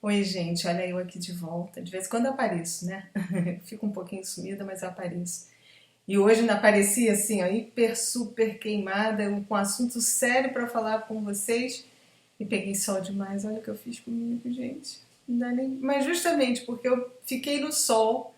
Oi, gente, olha eu aqui de volta. De vez em quando eu apareço, né? Fico um pouquinho sumida, mas eu apareço. E hoje ainda apareci assim, ó, hiper, super queimada, com um assunto sério para falar com vocês. E peguei sol demais. Olha o que eu fiz comigo, gente. Não dá nem... Mas justamente porque eu fiquei no sol,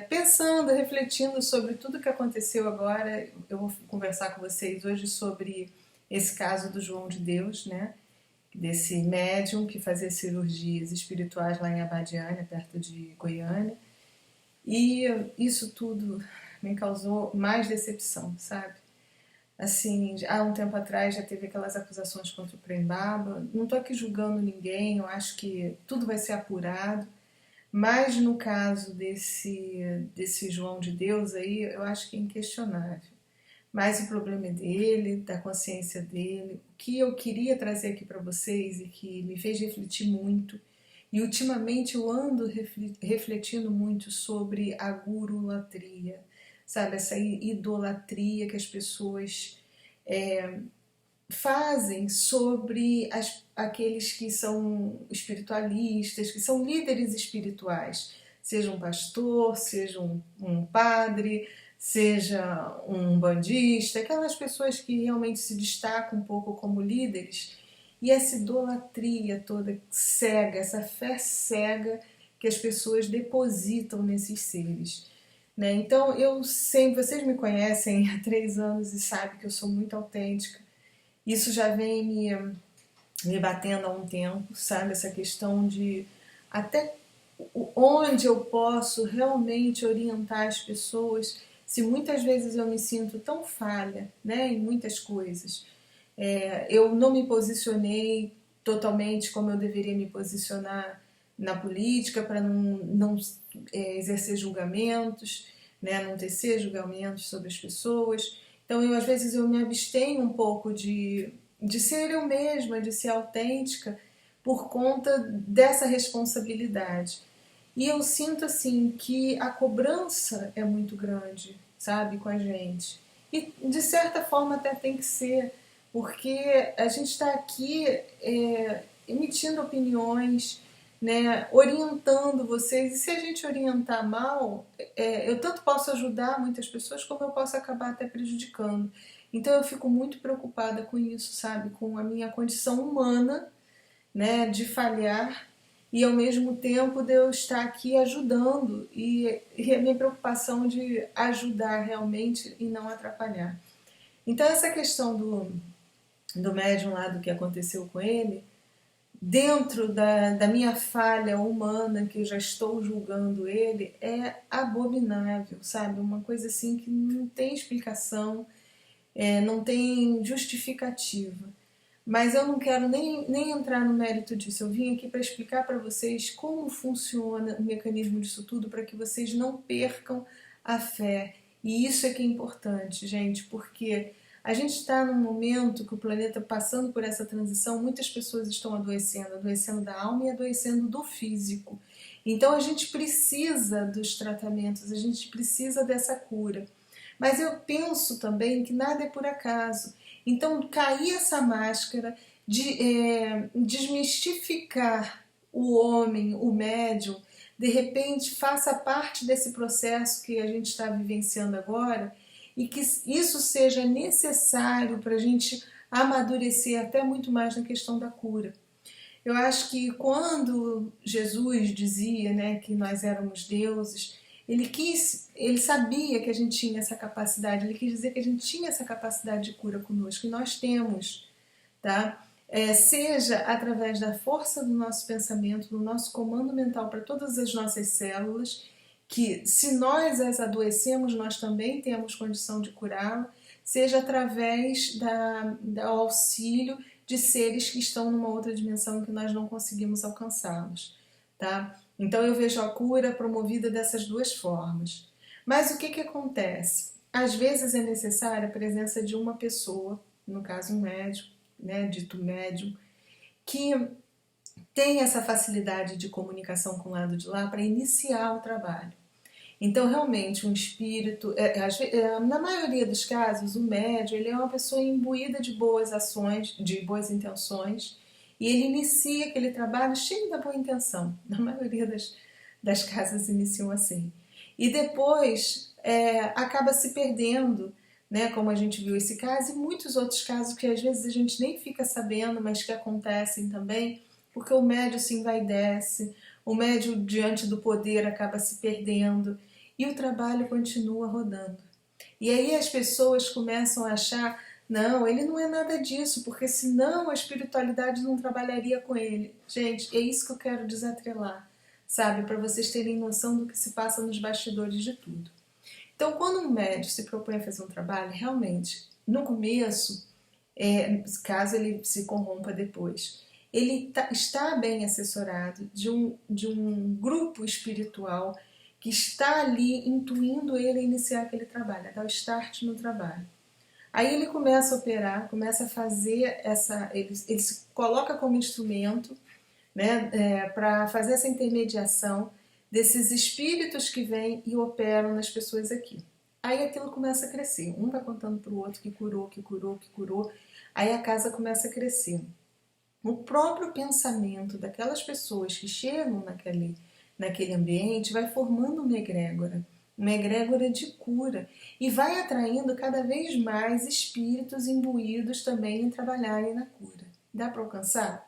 pensando, refletindo sobre tudo que aconteceu agora. Eu vou conversar com vocês hoje sobre esse caso do João de Deus, né? Desse médium que fazia cirurgias espirituais lá em Abadiânia, perto de Goiânia. E isso tudo me causou mais decepção, sabe? Assim, há um tempo atrás já teve aquelas acusações contra o Prembaba. Não estou aqui julgando ninguém, eu acho que tudo vai ser apurado. Mas no caso desse João de Deus aí, eu acho que é inquestionável. Mas o problema é dele, da consciência dele. O que eu queria trazer aqui para vocês e que me fez refletir muito, e ultimamente eu ando refletindo muito sobre a gurulatria, sabe? Essa idolatria que as pessoas fazem sobre aqueles que são espiritualistas, que são líderes espirituais, seja um pastor, seja um padre, seja um bandista, aquelas pessoas que realmente se destacam um pouco como líderes, e essa idolatria toda cega, essa fé cega que as pessoas depositam nesses seres. Né? Então, eu sempre, vocês me conhecem há 3 anos e sabem que eu sou muito autêntica. Isso já vem me batendo há um tempo, sabe? Essa questão de até onde eu posso realmente orientar as pessoas, se muitas vezes eu me sinto tão falha, né, em muitas coisas. Eu não me posicionei totalmente como eu deveria me posicionar na política para não exercer julgamentos, né, não tecer julgamentos sobre as pessoas. Então, às vezes eu me abstenho um pouco de ser eu mesma, de ser autêntica, por conta dessa responsabilidade. E eu sinto assim que a cobrança é muito grande, sabe, com a gente. E de certa forma até tem que ser, porque a gente está aqui emitindo opiniões, né, orientando vocês. E se a gente orientar mal, eu tanto posso ajudar muitas pessoas, como eu posso acabar até prejudicando. Então eu fico muito preocupada com isso, sabe, com a minha condição humana, né, de falhar e ao mesmo tempo de eu estar aqui ajudando e a minha preocupação de ajudar realmente e não atrapalhar. Então essa questão do médium lá, do que aconteceu com ele, dentro da minha falha humana, que eu já estou julgando ele, é abominável, sabe? Uma coisa assim que não tem explicação, não tem justificativa. Mas eu não quero nem entrar no mérito disso. Eu vim aqui para explicar para vocês como funciona o mecanismo disso tudo, para que vocês não percam a fé. E isso é que é importante, gente, porque a gente está num momento que o planeta passando por essa transição, muitas pessoas estão adoecendo, adoecendo da alma e adoecendo do físico. Então a gente precisa dos tratamentos, a gente precisa dessa cura. Mas eu penso também que nada é por acaso. Então, cair essa máscara de desmistificar o homem, o médium, de repente faça parte desse processo que a gente está vivenciando agora e que isso seja necessário para a gente amadurecer até muito mais na questão da cura. Eu acho que quando Jesus dizia, né, que nós éramos deuses, ele sabia que a gente tinha essa capacidade, ele quis dizer que a gente tinha essa capacidade de cura conosco, e nós temos, tá? Seja através da força do nosso pensamento, do nosso comando mental para todas as nossas células, que se nós as adoecemos, nós também temos condição de curá-la, seja através do auxílio de seres que estão numa outra dimensão que nós não conseguimos alcançá-los, tá? Então eu vejo a cura promovida dessas duas formas. Mas o que acontece? Às vezes é necessária a presença de uma pessoa, no caso um médium, né, dito médium, que tem essa facilidade de comunicação com o lado de lá para iniciar o trabalho. Então, realmente, um espírito, na maioria dos casos, o médium ele é uma pessoa imbuída de boas ações, de boas intenções, e ele inicia aquele trabalho cheio da boa intenção. Na maioria das casas iniciam assim. E depois acaba se perdendo, né, como a gente viu esse caso e muitos outros casos que às vezes a gente nem fica sabendo, mas que acontecem também, porque o médium se envaidece, o médium diante do poder acaba se perdendo e o trabalho continua rodando. E aí as pessoas começam a achar, não, ele não é nada disso, porque senão a espiritualidade não trabalharia com ele. Gente, é isso que eu quero desatrelar, sabe? Para vocês terem noção do que se passa nos bastidores de tudo. Então, quando um médium se propõe a fazer um trabalho, realmente, no começo, caso ele se corrompa depois, ele está bem assessorado de um grupo espiritual que está ali intuindo ele a iniciar aquele trabalho, a dar o start no trabalho. Aí ele começa a operar, começa a fazer ele se coloca como instrumento, né, para fazer essa intermediação desses espíritos que vêm e operam nas pessoas aqui. Aí aquilo começa a crescer, um vai contando para o outro que curou, que curou, que curou, aí a casa começa a crescer. O próprio pensamento daquelas pessoas que chegam naquele ambiente vai formando uma egrégora de cura, e vai atraindo cada vez mais espíritos imbuídos também em trabalharem na cura. Dá para alcançar?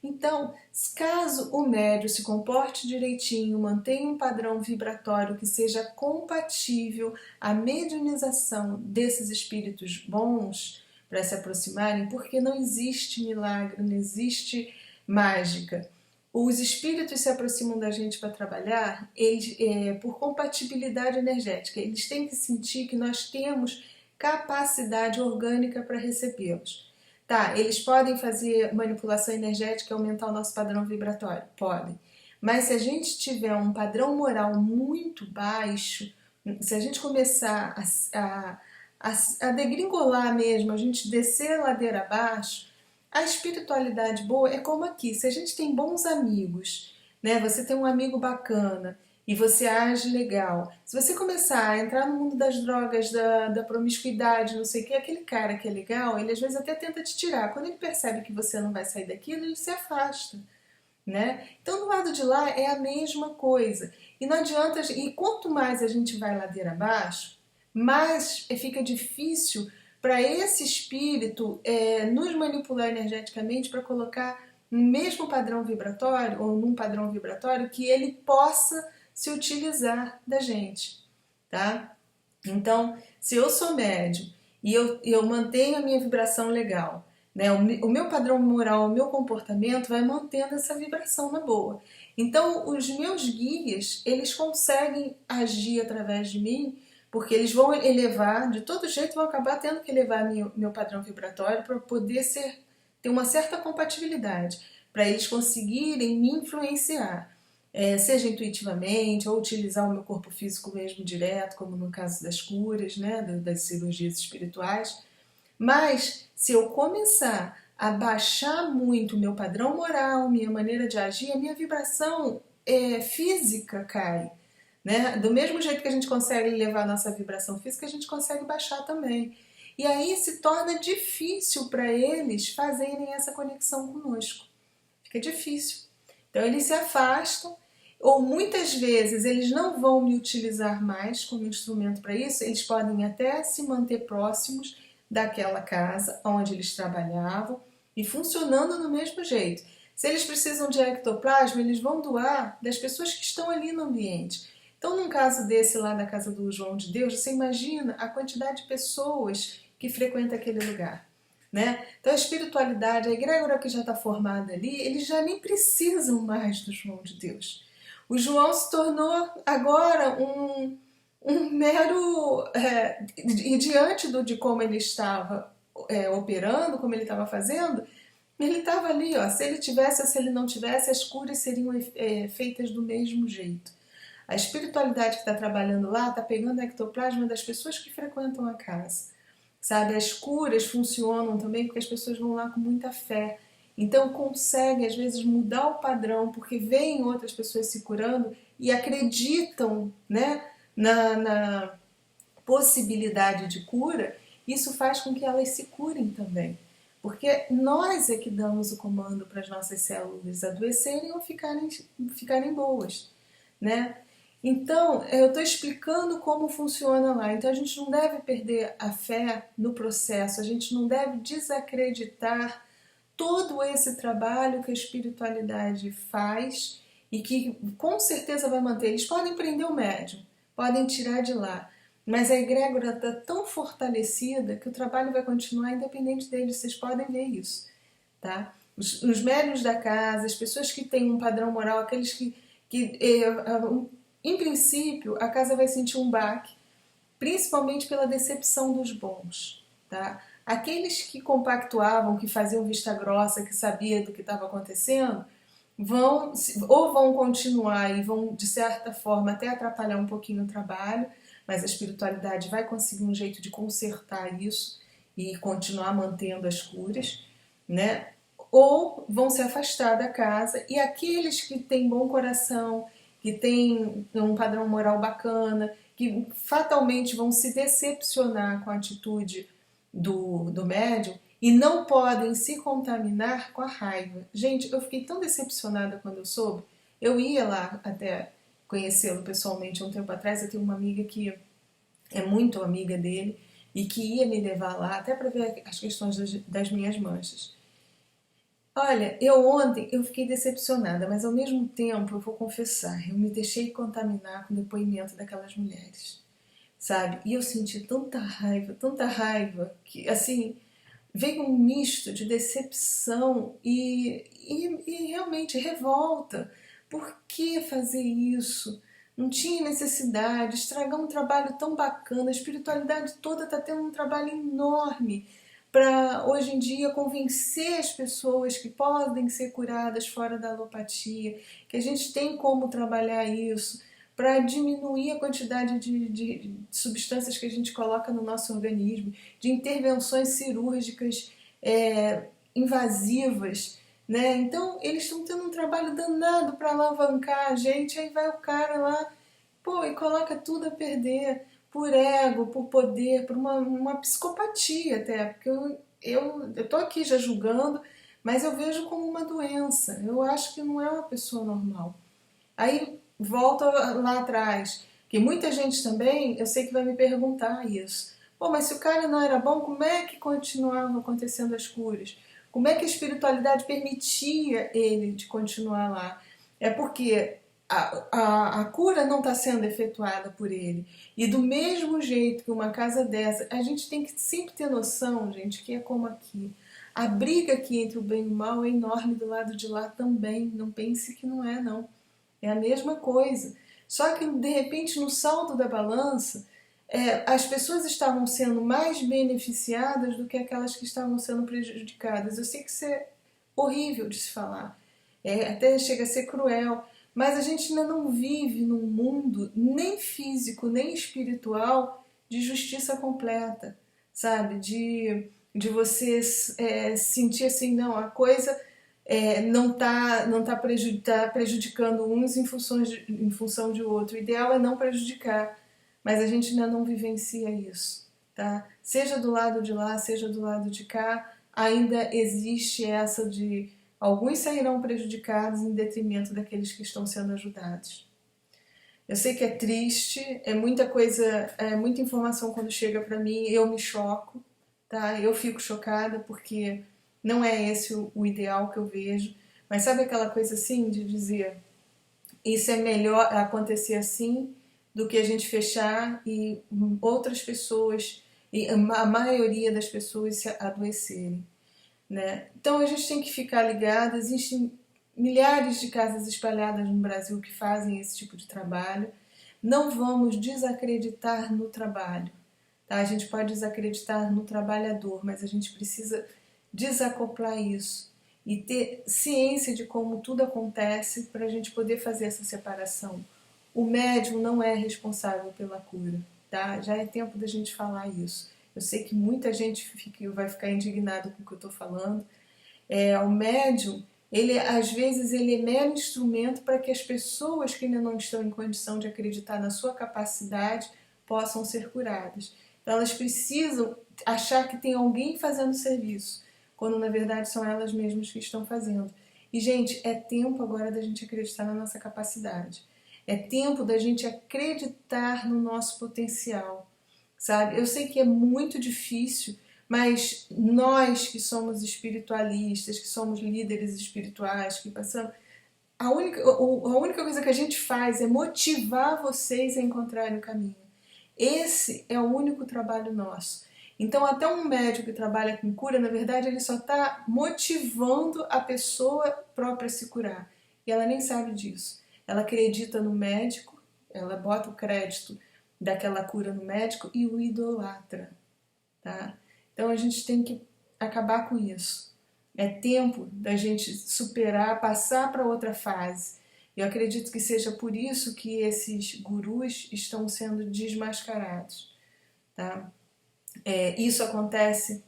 Então, caso o médium se comporte direitinho, mantenha um padrão vibratório que seja compatível à mediunização desses espíritos bons para se aproximarem, porque não existe milagre, não existe mágica. Os espíritos se aproximam da gente para trabalhar por compatibilidade energética. Eles têm que sentir que nós temos capacidade orgânica para recebê-los. Tá, eles podem fazer manipulação energética e aumentar o nosso padrão vibratório? Podem. Mas se a gente tiver um padrão moral muito baixo, se a gente começar a degringolar mesmo, a gente descer a ladeira abaixo, a espiritualidade boa é como aqui. Se a gente tem bons amigos, né? Você tem um amigo bacana e você age legal. Se você começar a entrar no mundo das drogas, da promiscuidade, não sei o que, aquele cara que é legal, ele às vezes até tenta te tirar. Quando ele percebe que você não vai sair daquilo, ele se afasta, né? Então, do lado de lá é a mesma coisa. E não adianta, e quanto mais a gente vai ladeira abaixo, mais fica difícil para esse espírito nos manipular energeticamente para colocar no mesmo padrão vibratório ou num padrão vibratório que ele possa se utilizar da gente, tá? Então, se eu sou médium e eu mantenho a minha vibração legal, né? O meu padrão moral, o meu comportamento vai mantendo essa vibração na boa. Então, os meus guias, eles conseguem agir através de mim, porque eles vão elevar, de todo jeito vão acabar tendo que elevar meu padrão vibratório para poder ter uma certa compatibilidade, para eles conseguirem me influenciar. Seja intuitivamente, ou utilizar o meu corpo físico mesmo direto, como no caso das curas, né, das cirurgias espirituais. Mas se eu começar a baixar muito o meu padrão moral, minha maneira de agir, a minha vibração física cai. Né? Do mesmo jeito que a gente consegue levar a nossa vibração física, a gente consegue baixar também. E aí se torna difícil para eles fazerem essa conexão conosco. Fica difícil. Então eles se afastam, ou muitas vezes eles não vão me utilizar mais como instrumento para isso, eles podem até se manter próximos daquela casa onde eles trabalhavam e funcionando do mesmo jeito. Se eles precisam de ectoplasma, eles vão doar das pessoas que estão ali no ambiente. Então, num caso desse lá da casa do João de Deus, você imagina a quantidade de pessoas que frequentam aquele lugar. Né? Então a espiritualidade, a egrégora que já está formada ali, eles já nem precisam mais do João de Deus. O João se tornou agora um mero... e diante de como ele estava operando, como ele estava fazendo, ele estava ali, ó, se ele tivesse ou se ele não tivesse, as curas seriam feitas do mesmo jeito. A espiritualidade que está trabalhando lá está pegando a ectoplasma das pessoas que frequentam a casa. Sabe, as curas funcionam também porque as pessoas vão lá com muita fé. Então conseguem às vezes mudar o padrão porque veem outras pessoas se curando e acreditam, né, na possibilidade de cura. Isso faz com que elas se curem também. porque nós é que damos o comando para as nossas células adoecerem ou ficarem boas, né? Então, eu estou explicando como funciona lá. Então, a gente não deve perder a fé no processo, a gente não deve desacreditar todo esse trabalho que a espiritualidade faz e que com certeza vai manter. Eles podem prender o médium, podem tirar de lá, mas a egrégora está tão fortalecida que o trabalho vai continuar independente deles. Vocês podem ver isso, tá? Os médiuns da casa, as pessoas que têm um padrão moral, aqueles em princípio, a casa vai sentir um baque, principalmente pela decepção dos bons, tá? Aqueles que compactuavam, que faziam vista grossa, que sabiam do que estava acontecendo, vão continuar e vão, de certa forma, até atrapalhar um pouquinho o trabalho, mas a espiritualidade vai conseguir um jeito de consertar isso e continuar mantendo as curas, né? Ou vão se afastar da casa, e aqueles que têm bom coração, que têm um padrão moral bacana, que fatalmente vão se decepcionar com a atitude do médium e não podem se contaminar com a raiva. Gente, eu fiquei tão decepcionada quando eu soube. Eu ia lá até conhecê-lo pessoalmente há um tempo atrás. Eu tenho uma amiga que é muito amiga dele e que ia me levar lá até para ver as questões das minhas manchas. Olha, ontem eu fiquei decepcionada, mas ao mesmo tempo eu vou confessar, eu me deixei contaminar com o depoimento daquelas mulheres, sabe? E eu senti tanta raiva, que assim, veio um misto de decepção e realmente revolta. Por que fazer isso? Não tinha necessidade, estragar um trabalho tão bacana, a espiritualidade toda está tendo um trabalho enorme para hoje em dia convencer as pessoas que podem ser curadas fora da alopatia, que a gente tem como trabalhar isso, para diminuir a quantidade de substâncias que a gente coloca no nosso organismo, de intervenções cirúrgicas invasivas, né? Então eles estão tendo um trabalho danado para alavancar a gente, aí vai o cara lá, pô, e coloca tudo a perder por ego, por poder, por uma psicopatia até, porque eu tô aqui já julgando, mas eu vejo como uma doença. Eu acho que não é uma pessoa normal. Aí volta lá atrás, que muita gente também, eu sei que vai me perguntar isso. Pô, mas se o cara não era bom, como é que continuavam acontecendo as curas? Como é que a espiritualidade permitia ele de continuar lá? É porque a cura não está sendo efetuada por ele. E do mesmo jeito que uma casa dessa, a gente tem que sempre ter noção, gente, que é como aqui. A briga aqui entre o bem e o mal é enorme do lado de lá também. Não pense que não é, não. É a mesma coisa. Só que, de repente, no saldo da balança, as pessoas estavam sendo mais beneficiadas do que aquelas que estavam sendo prejudicadas. Eu sei que isso é horrível de se falar. Até chega a ser cruel. Mas a gente ainda não vive num mundo nem físico, nem espiritual de justiça completa, sabe? De você sentir assim, não, a coisa não tá prejudicando uns em função de outro. O ideal é não prejudicar, mas a gente ainda não vivencia isso, tá? Seja do lado de lá, seja do lado de cá, ainda existe essa de alguns sairão prejudicados em detrimento daqueles que estão sendo ajudados. Eu sei que é triste, é muita coisa, é muita informação quando chega para mim, eu me choco, tá? Eu fico chocada porque não é esse o ideal que eu vejo, mas sabe aquela coisa assim de dizer isso é melhor acontecer assim do que a gente fechar e outras pessoas, e a maioria das pessoas se adoecerem, né? Então a gente tem que ficar ligado, existem milhares de casas espalhadas no Brasil que fazem esse tipo de trabalho. Não vamos desacreditar no trabalho, tá? A gente pode desacreditar no trabalhador, mas a gente precisa desacoplar isso e ter ciência de como tudo acontece para a gente poder fazer essa separação. O médium não é responsável pela cura, tá? Já é tempo da gente falar isso. Eu sei que muita gente vai ficar indignado com o que eu estou falando. O médium, às vezes, ele é mero instrumento para que as pessoas que ainda não estão em condição de acreditar na sua capacidade possam ser curadas. Então, elas precisam achar que tem alguém fazendo serviço. quando na verdade são elas mesmas que estão fazendo. E, gente, é tempo agora da gente acreditar na nossa capacidade. É tempo da gente acreditar no nosso potencial, sabe? Eu sei que é muito difícil, mas nós que somos espiritualistas, que somos líderes espirituais, que passamos... a única coisa que a gente faz é motivar vocês a encontrarem o caminho. Esse é o único trabalho nosso. Então, até um médico que trabalha com cura, na verdade, ele só está motivando a pessoa própria a se curar. E ela nem sabe disso. Ela acredita no médico, ela bota o crédito daquela cura no médico e o idolatra. Tá? Então, a gente tem que acabar com isso. É tempo da gente superar, passar para outra fase. Eu acredito que seja por isso que esses gurus estão sendo desmascarados. Tá? Isso acontece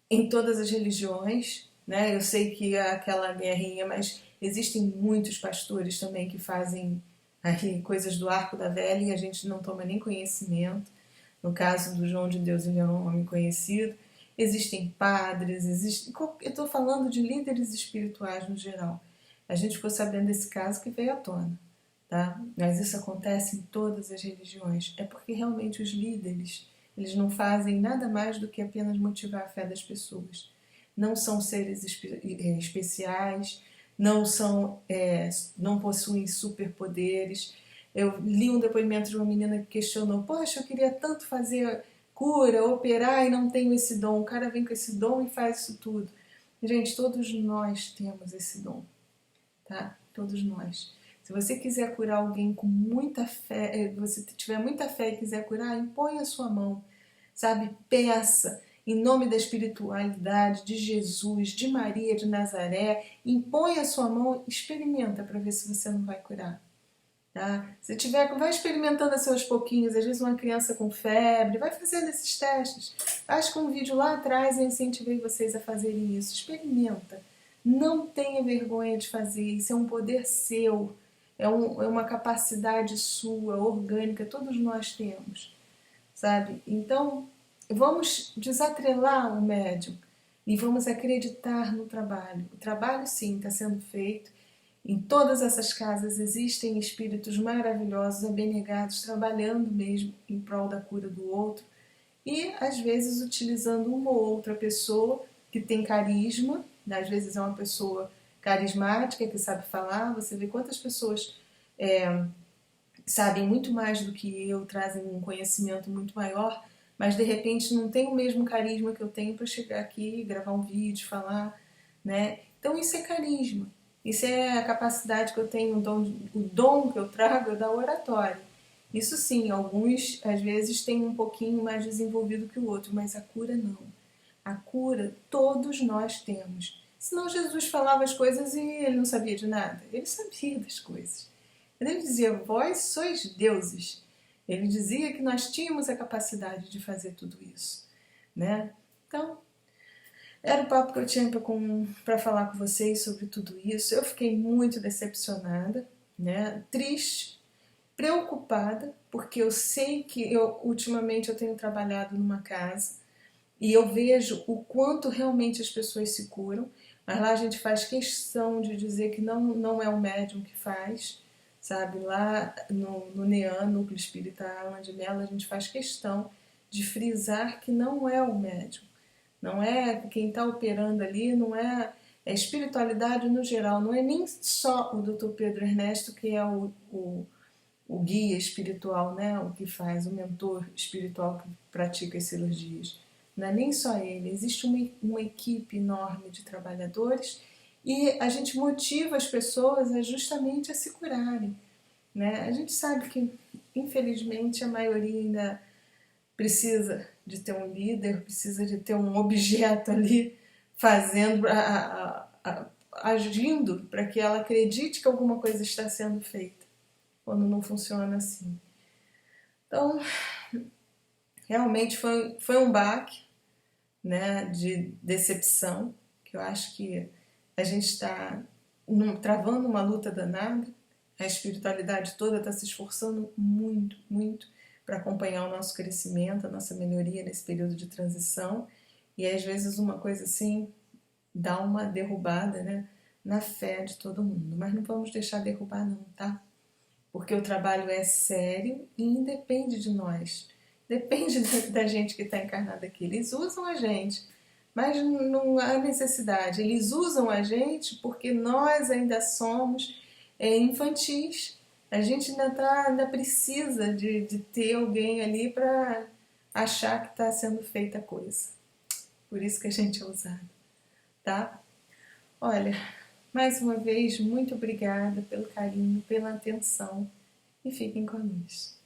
em todas as religiões, né? Eu sei que é aquela guerrinha, mas existem muitos pastores também que fazem aí coisas do arco da velha e a gente não toma nem conhecimento. No caso do João de Deus, ele é um homem conhecido. Existem padres, eu estou falando de líderes espirituais no geral. A gente ficou sabendo desse caso que veio à tona, tá? Mas isso acontece em todas as religiões. É porque realmente os líderes, eles não fazem nada mais do que apenas motivar a fé das pessoas. Não são seres especiais, não possuem superpoderes. Eu li um depoimento de uma menina que questionou: poxa, eu queria tanto fazer cura, operar e não tenho esse dom. O cara vem com esse dom e faz isso tudo. Gente, todos nós temos esse dom, tá? Todos nós. Se você quiser curar alguém com muita fé, você tiver muita fé e quiser curar, impõe a sua mão, sabe? Peça, em nome da espiritualidade, de Jesus, de Maria, de Nazaré, impõe a sua mão, experimenta para ver se você não vai curar. Tá? Se tiver, vai experimentando assim aos pouquinhos, às vezes uma criança com febre, vai fazendo esses testes. Acho que um vídeo lá atrás eu incentivei vocês a fazerem isso. Experimenta. Não tenha vergonha de fazer, isso é um poder seu, é uma capacidade sua, orgânica, todos nós temos, sabe? Então, vamos desatrelar o médium e vamos acreditar no trabalho. O trabalho, sim, está sendo feito. Em todas essas casas existem espíritos maravilhosos, abnegados, trabalhando mesmo em prol da cura do outro e, às vezes, utilizando uma ou outra pessoa que tem carisma, né? Às vezes é uma pessoa carismática que sabe falar. Você vê quantas pessoas sabem muito mais do que eu, trazem um conhecimento muito maior, mas de repente não tem o mesmo carisma que eu tenho para chegar aqui, gravar um vídeo, falar, né? Então isso é carisma. Isso é a capacidade que eu tenho, o dom que eu trago é da oratória. Isso sim, alguns às vezes têm um pouquinho mais desenvolvido que o outro, mas a cura não. A cura todos nós temos. Senão Jesus falava as coisas e ele não sabia de nada. Ele sabia das coisas. Ele dizia: vós sois deuses. Ele dizia que nós tínhamos a capacidade de fazer tudo isso, né? Então, era o papo que eu tinha para falar com vocês sobre tudo isso. Eu fiquei muito decepcionada, né? Triste, preocupada, porque eu sei que ultimamente eu tenho trabalhado numa casa e eu vejo o quanto realmente as pessoas se curam, mas lá a gente faz questão de dizer que não é o médium que faz, sabe? Lá no NEAN, Núcleo Espírita Alma de Mello, a gente faz questão de frisar que não é o médium. Não é quem está operando ali, não é a espiritualidade no geral, não é nem só o Dr. Pedro Ernesto, que é o guia espiritual, né? O que faz, o mentor espiritual que pratica as cirurgias. Não é nem só ele, existe uma equipe enorme de trabalhadores e a gente motiva as pessoas justamente a se curarem, né? A gente sabe que, infelizmente, a maioria ainda precisa de ter um líder, precisa de ter um objeto ali fazendo, agindo para que ela acredite que alguma coisa está sendo feita, quando não funciona assim. Então, realmente foi um baque, né, de decepção, que eu acho que a gente está travando uma luta danada. A espiritualidade toda está se esforçando muito, muito para acompanhar o nosso crescimento, a nossa melhoria nesse período de transição. E às vezes uma coisa assim dá uma derrubada, né, na fé de todo mundo. Mas não vamos deixar derrubar não, tá? Porque o trabalho é sério e independe de nós. Depende da gente que está encarnada aqui. Eles usam a gente, mas não há necessidade. Eles usam a gente porque nós ainda somos infantis. A gente ainda precisa de ter alguém ali para achar que está sendo feita a coisa. Por isso que a gente é usado, tá? Olha, mais uma vez, muito obrigada pelo carinho, pela atenção e fiquem com a luz.